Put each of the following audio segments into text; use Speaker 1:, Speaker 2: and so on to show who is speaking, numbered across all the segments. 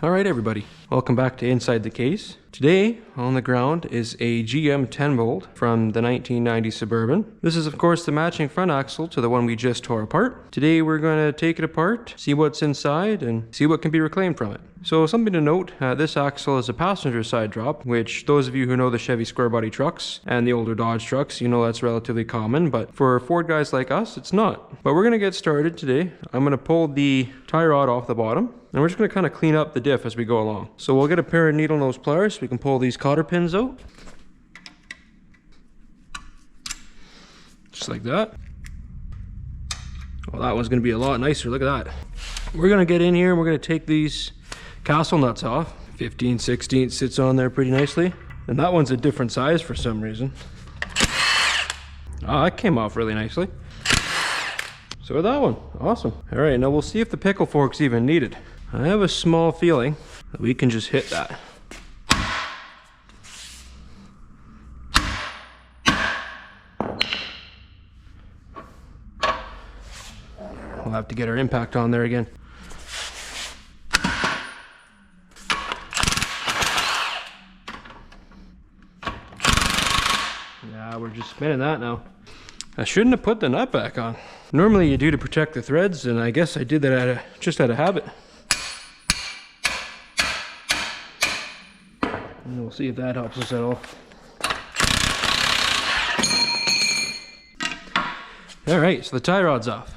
Speaker 1: Alright everybody, welcome back to Inside the Case. Today on the ground is a GM 10 bolt from the 1990 Suburban. This is of course the matching front axle to the one we just tore apart. Today we're going to take it apart, see what's inside, and see what can be reclaimed from it. So something to note, this axle is a passenger side drop, which those of you who know the Chevy square body trucks and the older Dodge trucks, you know that's relatively common, but for Ford guys like us, it's not. But we're going to get started today. I'm going to pull the tie rod off the bottom, and we're just going to kind of clean up the diff as we go along. So we'll get a pair of needle nose pliers. We can pull these cotter pins out. Just like that. Well, that one's going to be a lot nicer. Look at that. We're going to get in here and we're going to take these castle nuts off. 15/16 sits on there pretty nicely. And that one's a different size for some reason. Oh, that came off really nicely. So that one, awesome. All right, now we'll see if the pickle fork's even needed. I have a small feeling that we can just hit that. We'll have to get our impact on there again. Yeah, we're just spinning that now. I shouldn't have put the nut back on. Normally you do to protect the threads, and I guess I did that just out of habit. And we'll see if that helps us at all. Alright, so the tie rod's off.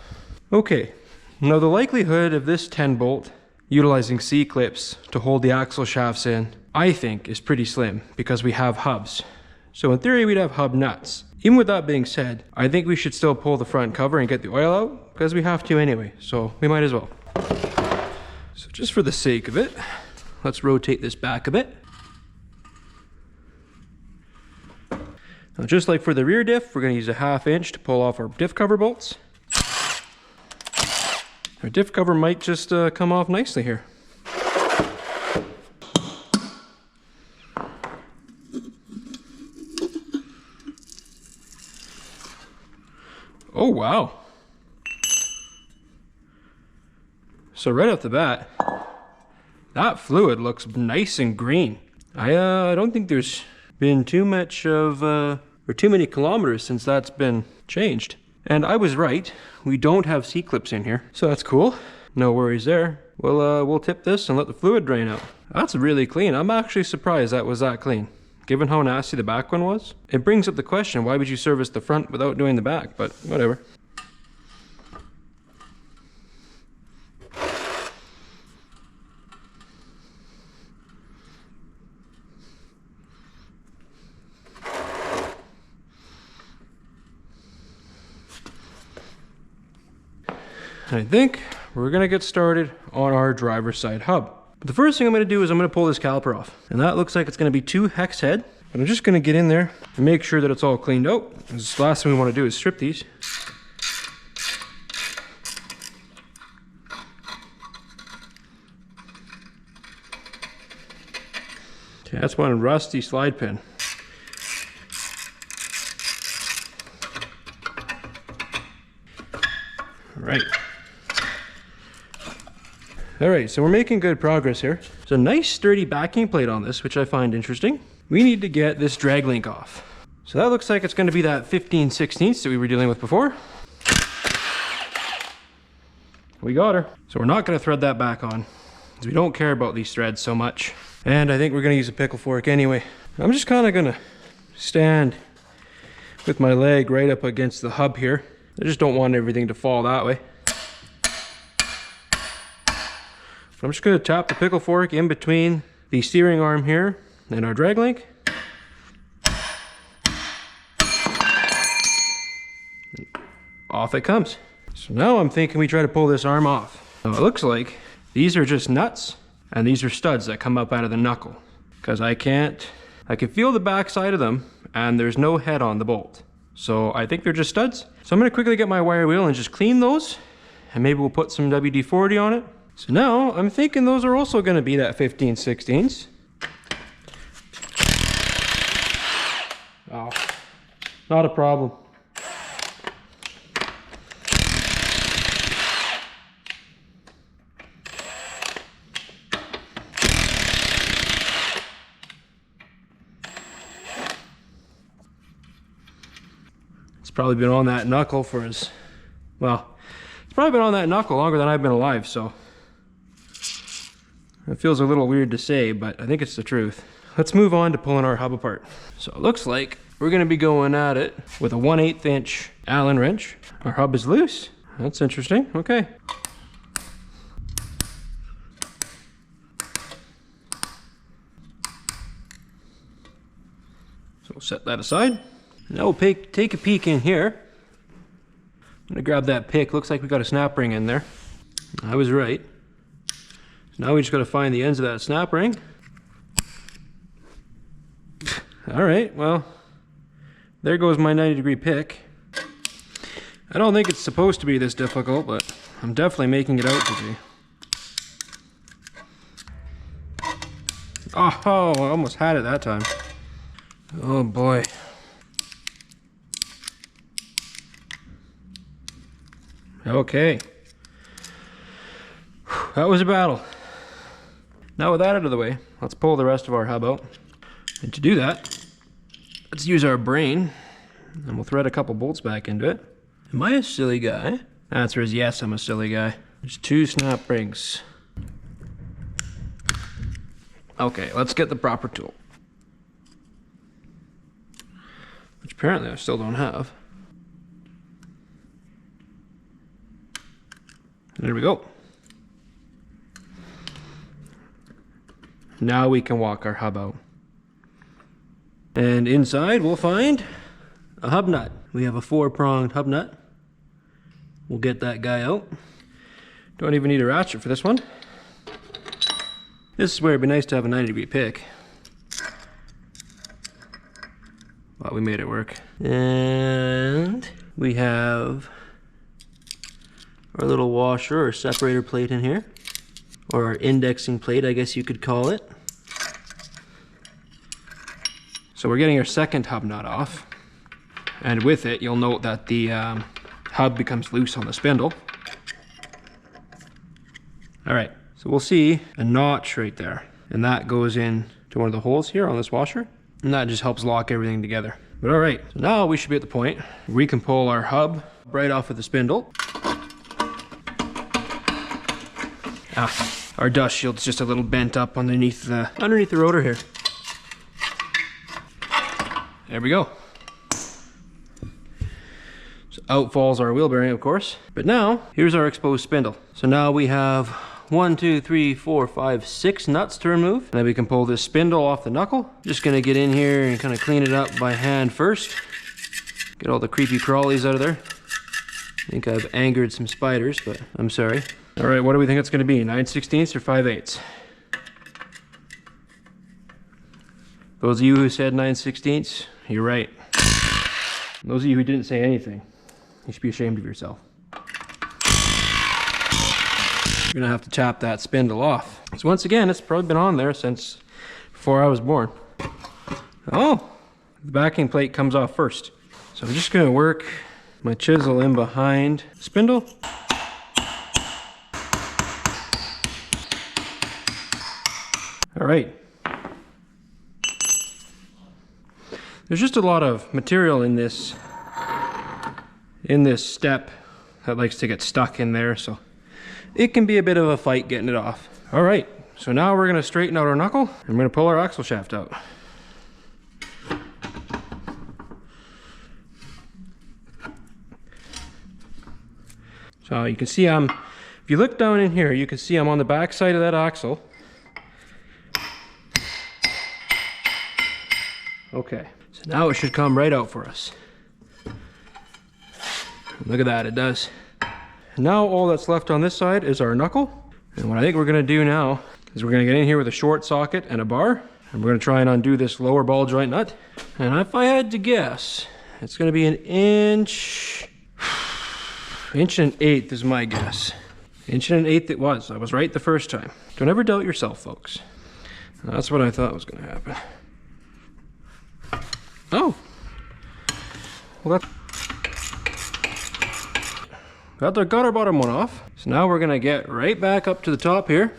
Speaker 1: Okay, now the likelihood of this 10 bolt utilizing C-clips to hold the axle shafts in, I think, is pretty slim because we have hubs. So in theory we'd have hub nuts. Even with that being said, I think we should still pull the front cover and get the oil out because we have to anyway, so we might as well. So just for the sake of it, let's rotate this back a bit. Now just like for the rear diff, we're going to use a 1/2 inch to pull off our diff cover bolts. Our diff cover might just come off nicely here. Oh wow. So right off the bat, that fluid looks nice and green. I don't think there's been too much of or too many kilometers since that's been changed. And I was right, we don't have C-clips in here, so that's cool. No worries there. We'll tip this and let the fluid drain out. That's really clean. I'm actually surprised that was that clean, given how nasty the back one was. It brings up the question, why would you service the front without doing the back? But whatever. I think we're gonna get started on our driver's side hub. But the first thing I'm gonna do is I'm gonna pull this caliper off. And that looks like it's gonna be 2 hex head. But I'm just gonna get in there and make sure that it's all cleaned out. The last thing we wanna do is strip these. Okay, that's one rusty slide pin. All right. Alright, so we're making good progress here. There's a nice sturdy backing plate on this, which I find interesting. We need to get this drag link off. So that looks like it's going to be that 15/16 that we were dealing with before. We got her. So we're not going to thread that back on, because we don't care about these threads so much. And I think we're going to use a pickle fork anyway. I'm just kind of going to stand with my leg right up against the hub here. I just don't want everything to fall that way. I'm just going to tap the pickle fork in between the steering arm here and our drag link. Off it comes. So now I'm thinking we try to pull this arm off. Now it looks like these are just nuts and these are studs that come up out of the knuckle. Because I can feel the back side of them and there's no head on the bolt. So I think they're just studs. So I'm going to quickly get my wire wheel and just clean those. And maybe we'll put some WD-40 on it. So now I'm thinking those are also going to be that 15/16. Oh, not a problem. probably been on that knuckle for it's probably been on that knuckle longer than I've been alive, so it feels a little weird to say, but I think it's the truth. Let's move on to pulling our hub apart. So it looks like we're gonna be going at it with a 1/8 inch Allen wrench. Our hub is loose. That's interesting, okay. So we'll set that aside. Now we'll take a peek in here. I'm gonna grab that pick. Looks like we got a snap ring in there. I was right. So now we just gotta find the ends of that snap ring. All right, well, there goes my 90-degree pick. I don't think it's supposed to be this difficult, but I'm definitely making it out to be. Oh, I almost had it that time. Oh boy. Okay. That was a battle. Now with that out of the way, let's pull the rest of our hub out. And to do that, let's use our brain, and we'll thread a couple bolts back into it. Am I a silly guy? The answer is yes, I'm a silly guy. There's 2 snap rings. Okay, let's get the proper tool. Which apparently I still don't have. There we go. Now we can walk our hub out. And inside we'll find a hub nut. We have a 4-pronged hub nut. We'll get that guy out. Don't even need a ratchet for this one. This is where it'd be nice to have a 90-degree pick. But we made it work. And we have our little washer or separator plate in here. Or our indexing plate, I guess you could call it. So we're getting our second hub nut off. And with it, you'll note that the hub becomes loose on the spindle. All right, so we'll see a notch right there. And that goes in to one of the holes here on this washer. And that just helps lock everything together. But all right, so now we should be at the point where we can pull our hub right off of the spindle. Our dust shield's just a little bent up underneath the rotor here. There we go. So out falls our wheel bearing, of course. But now, here's our exposed spindle. So now we have 1, 2, 3, 4, 5, 6 nuts to remove. And then we can pull this spindle off the knuckle. Just gonna get in here and kind of clean it up by hand first. Get all the creepy crawlies out of there. I think I've angered some spiders, but I'm sorry. All right, what do we think it's gonna be? 9/16 or 5/8? Those of you who said 9/16, you're right. And those of you who didn't say anything, you should be ashamed of yourself. You're gonna have to tap that spindle off. So once again, it's probably been on there since before I was born. Oh, the backing plate comes off first. So I'm just gonna work my chisel in behind the spindle. All right. There's just a lot of material in this step that likes to get stuck in there, so it can be a bit of a fight getting it off. All right, so now we're gonna straighten out our knuckle and we're gonna pull our axle shaft out. So you can see if you look down in here, you can see I'm on the back side of that axle. Okay, so now it should come right out for us. Look at that, it does. Now all that's left on this side is our knuckle. And what I think we're gonna do now is we're gonna get in here with a short socket and a bar. And we're gonna try and undo this lower ball joint nut. And if I had to guess, it's gonna be an inch and 1/8 is my guess. 1/8 it was. I was right the first time. Don't ever doubt yourself, folks. That's what I thought was gonna happen. Oh, well got our bottom one off. So now we're gonna get right back up to the top here.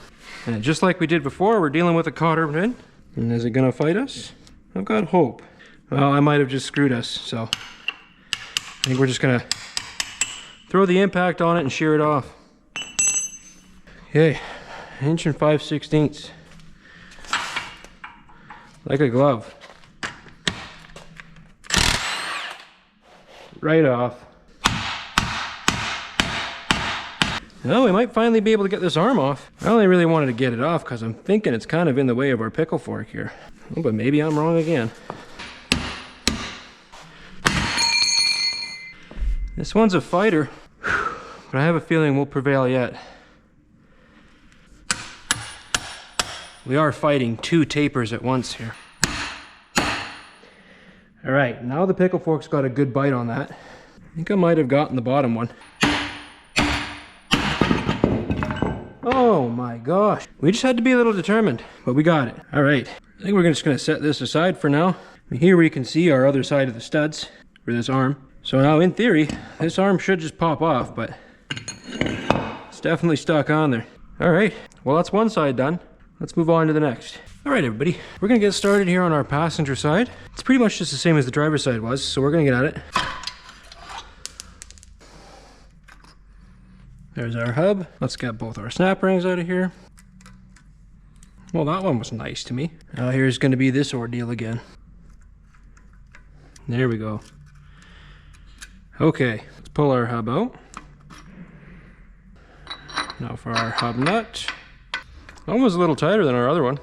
Speaker 1: And just like we did before, we're dealing with a cotter pin. And is it gonna fight us? I've got hope. Well, I might have just screwed us, so think we're just gonna throw the impact on it and shear it off. Okay, 1 5/16 inches. Like a glove. Right off. Well, we might finally be able to get this arm off. I only really wanted to get it off because I'm thinking it's kind of in the way of our pickle fork here. Oh, but maybe I'm wrong again. This one's a fighter, but I have a feeling we'll prevail yet. We are fighting 2 tapers at once here. All right, now the pickle fork's got a good bite on that. I think I might have gotten the bottom one. Oh my gosh. We just had to be a little determined, but we got it. All right, I think we're just gonna set this aside for now. Here we can see our other side of the studs for this arm. So now in theory, this arm should just pop off, but it's definitely stuck on there. All right, well that's one side done. Let's move on to the next. All right, everybody, we're gonna get started here on our passenger side. It's pretty much just the same as the driver's side was, so we're gonna get at it. There's our hub. Let's get both our snap rings out of here. Well, that one was nice to me. Now here's gonna be this ordeal again. There we go. Okay, let's pull our hub out. Now for our hub nut. That one was a little tighter than our other one.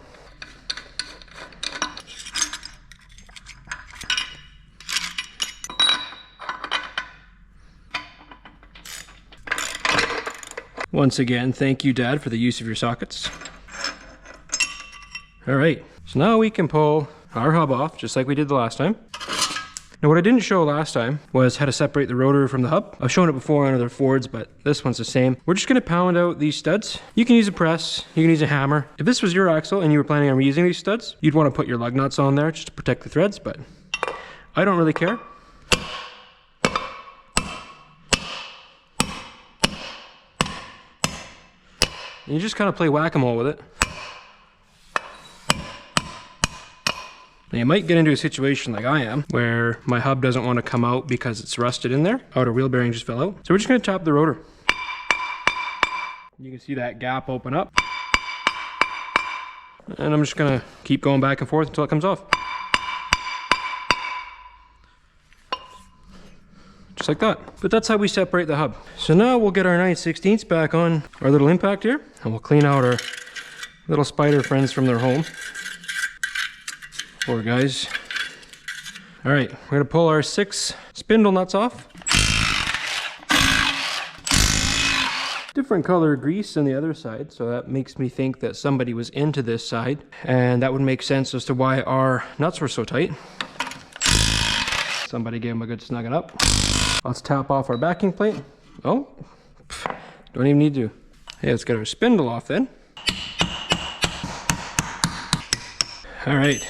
Speaker 1: Once again, thank you, Dad, for the use of your sockets. All right, so now we can pull our hub off just like we did the last time. Now what I didn't show last time was how to separate the rotor from the hub. I've shown it before on other Fords, but this one's the same. We're just gonna pound out these studs. You can use a press, you can use a hammer. If this was your axle and you were planning on reusing these studs, you'd wanna put your lug nuts on there just to protect the threads, but I don't really care. And you just kind of play whack-a-mole with it. Now you might get into a situation like I am, where my hub doesn't want to come out because it's rusted in there. Outer wheel bearing just fell out. So we're just going to tap the rotor. You can see that gap open up. And I'm just going to keep going back and forth until it comes off. Just like that. But that's how we separate the hub. So now we'll get our 9/16 back on our little impact here, and we'll clean out our little spider friends from their home. Poor guys. All right, we're gonna pull our 6 spindle nuts off. Different color grease on the other side, so that makes me think that somebody was into this side, and that would make sense as to why our nuts were so tight. Somebody gave them a good snugging up. Let's tap off our backing plate. Oh, don't even need to. Hey, let's get our spindle off then. All right.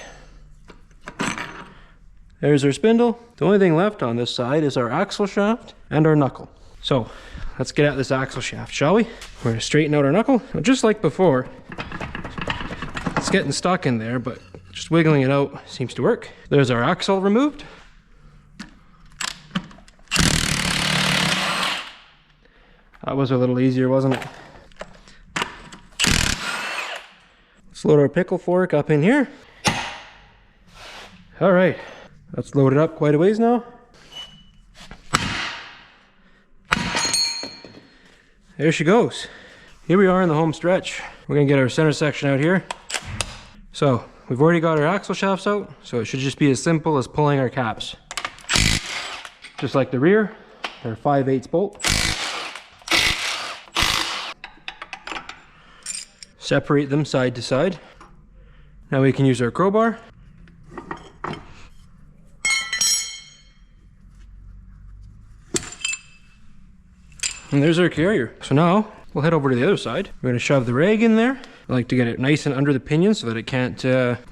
Speaker 1: There's our spindle. The only thing left on this side is our axle shaft and our knuckle. So let's get at this axle shaft, shall we? We're gonna straighten out our knuckle. Now, just like before, it's getting stuck in there, but just wiggling it out seems to work. There's our axle removed. That was a little easier, wasn't it? Let's load our pickle fork up in here. All right, let's load it up quite a ways now. There she goes. Here we are in the home stretch. We're gonna get our center section out here. So we've already got our axle shafts out, so it should just be as simple as pulling our caps. Just like the rear, they're 5/8 bolt. Separate them side to side. Now we can use our crowbar. And there's our carrier. So now we'll head over to the other side. We're gonna shove the rag in there. I like to get it nice and under the pinion so that it can't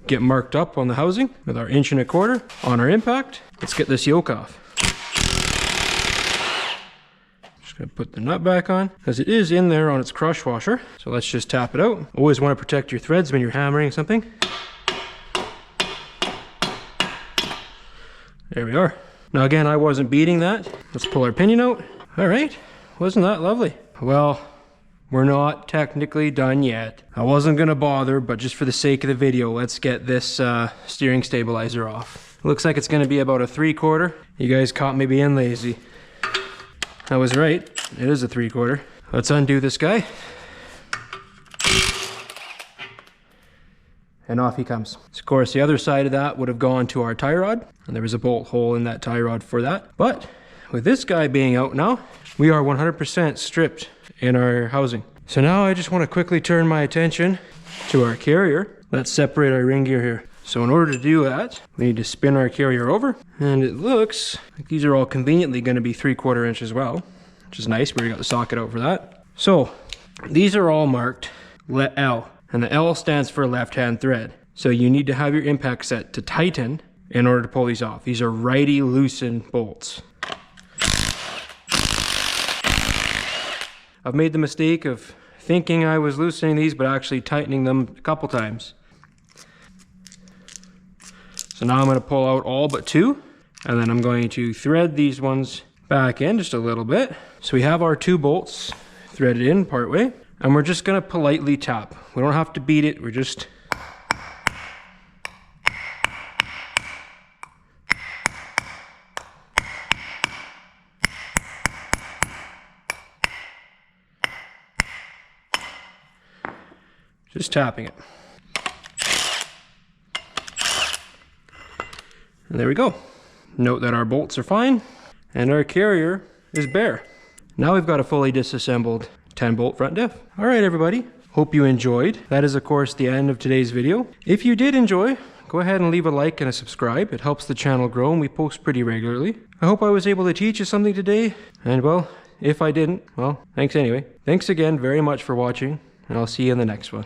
Speaker 1: get marked up on the housing with our 1.25" on our impact. Let's get this yoke off. Just gonna put the nut back on, as it is in there on its crush washer. So let's just tap it out. Always want to protect your threads when you're hammering something. There we are. Now again, I wasn't beating that. Let's pull our pinion out. All right, wasn't that lovely? Well, we're not technically done yet. I wasn't gonna bother, but just for the sake of the video, let's get this steering stabilizer off. Looks like it's gonna be about a 3/4. You guys caught me being lazy. I was right, it is a 3/4. Let's undo this guy. And off he comes. So of course, the other side of that would have gone to our tie rod, and there was a bolt hole in that tie rod for that. But with this guy being out now, we are 100% stripped in our housing. So now I just want to quickly turn my attention to our carrier. Let's separate our ring gear here. So in order to do that, we need to spin our carrier over, and it looks like these are all conveniently going to be 3/4 inch as well, which is nice. We got the socket out for that. So these are all marked L. And the L stands for left-hand thread. So you need to have your impact set to tighten in order to pull these off. These are righty loosen bolts. I've made the mistake of thinking I was loosening these, but actually tightening them a couple times. So now I'm going to pull out all but 2, and then I'm going to thread these ones back in just a little bit. So we have our 2 bolts threaded in partway. And we're just gonna politely tap. We don't have to beat it, we're just... tapping it. And there we go. Note that our bolts are fine, and our carrier is bare. Now we've got a fully disassembled 10-bolt front diff. All right, everybody. Hope you enjoyed. That is, of course, the end of today's video. If you did enjoy, go ahead and leave a like and a subscribe. It helps the channel grow, and we post pretty regularly. I hope I was able to teach you something today. And, well, if I didn't, well, thanks anyway. Thanks again very much for watching, and I'll see you in the next one.